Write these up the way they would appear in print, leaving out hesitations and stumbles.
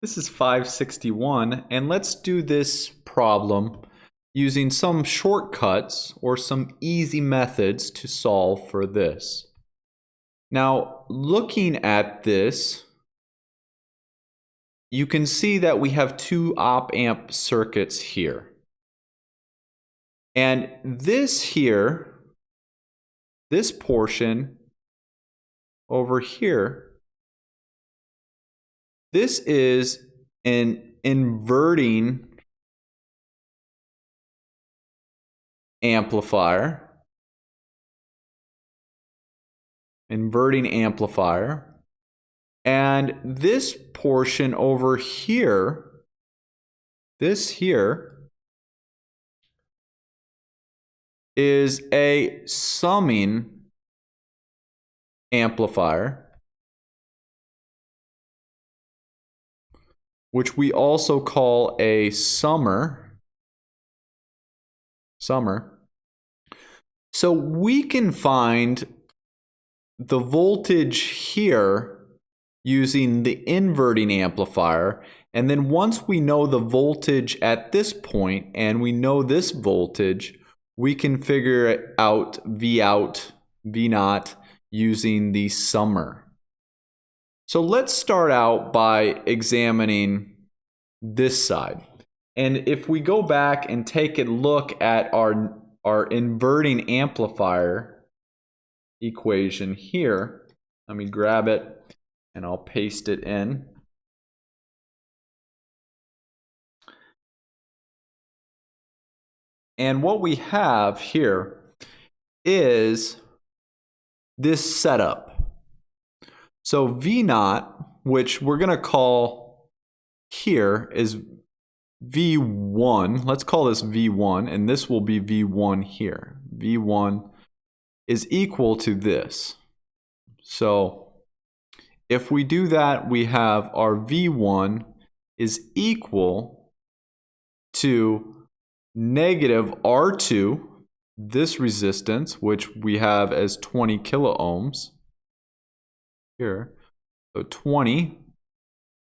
This is 561, and let's do this problem using some shortcuts or some easy methods to solve for this. Now, looking at this, you can see that we have two op-amp circuits here. And this here, this portion over here, this is an inverting amplifier. And this portion over here, this here, is a summing amplifier, which we also call a summer. So we can find the voltage here using the inverting amplifier, and then once we know the voltage at this point and we know this voltage, we can figure out V naught using the summer. So let's start out by examining this side. And if we go back and take a look at our inverting amplifier equation here, let me grab it and I'll paste it in. And what we have here is this setup. So V naught, which we're going to call here, is V1. Let's call this V1, and this will be V1 here. V1 is equal to this. So if we do that, we have our V1 is equal to negative R2, this resistance, which we have as 20 kilo ohms here. So 20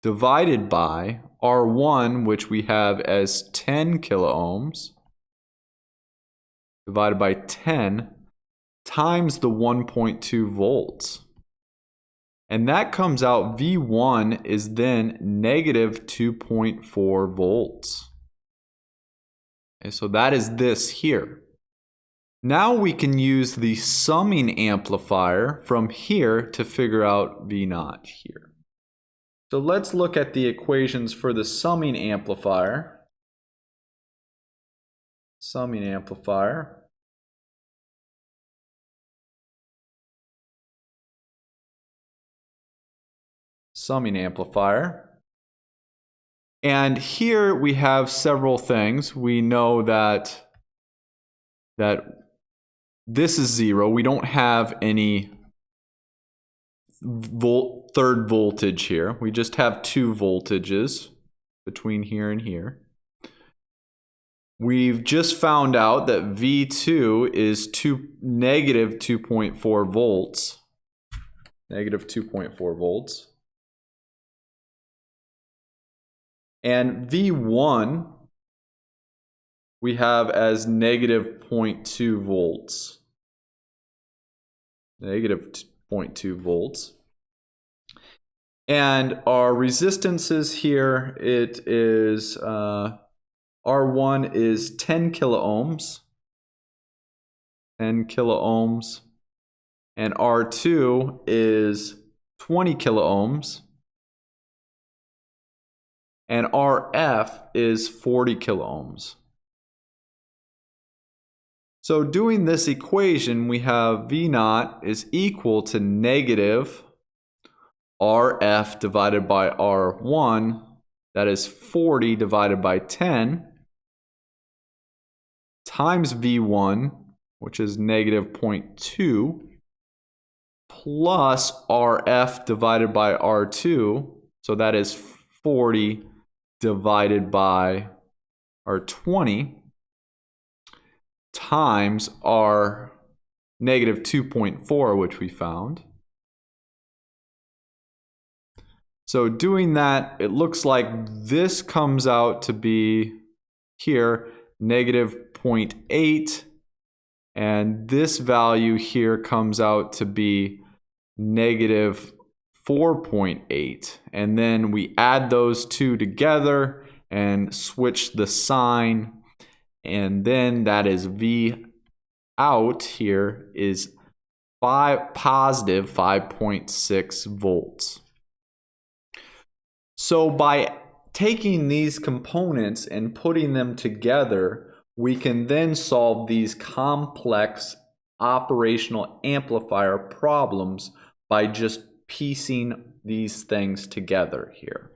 divided by R1, which we have as 10 kilo ohms, divided by 10 times the 1.2 volts. And that comes out, V1 is then negative 2.4 volts. Okay, so that is this here. Now we can use the summing amplifier from here to figure out V naught here. So let's look at the equations for the summing amplifier. Summing amplifier. And here we have several things. We know that this is 0. We don't have any third voltage here. We just have two voltages between here and here. We've just found out that V2 is negative 2.4 volts. Negative 2.4 volts. And V1 we have as negative 0.2 volts. Negative 0.2 volts. And our resistances here, it is R1 is 10 kilo ohms. 10 kilo ohms. And R2 is 20 kilo ohms. And RF is 40 kilo ohms. So doing this equation, we have V naught is equal to negative RF divided by R1, that is 40 divided by 10, times V1, which is negative 0.2, plus RF divided by R2, so that is 40 divided by R20, times our negative 2.4, which we found. So doing that, it looks like this comes out to be here negative 0.8, and this value here comes out to be negative 4.8. And then we add those two together and switch the sign, and then that is V out here is positive 5.6 volts. So by taking these components and putting them together, we can then solve these complex operational amplifier problems by just piecing these things together here.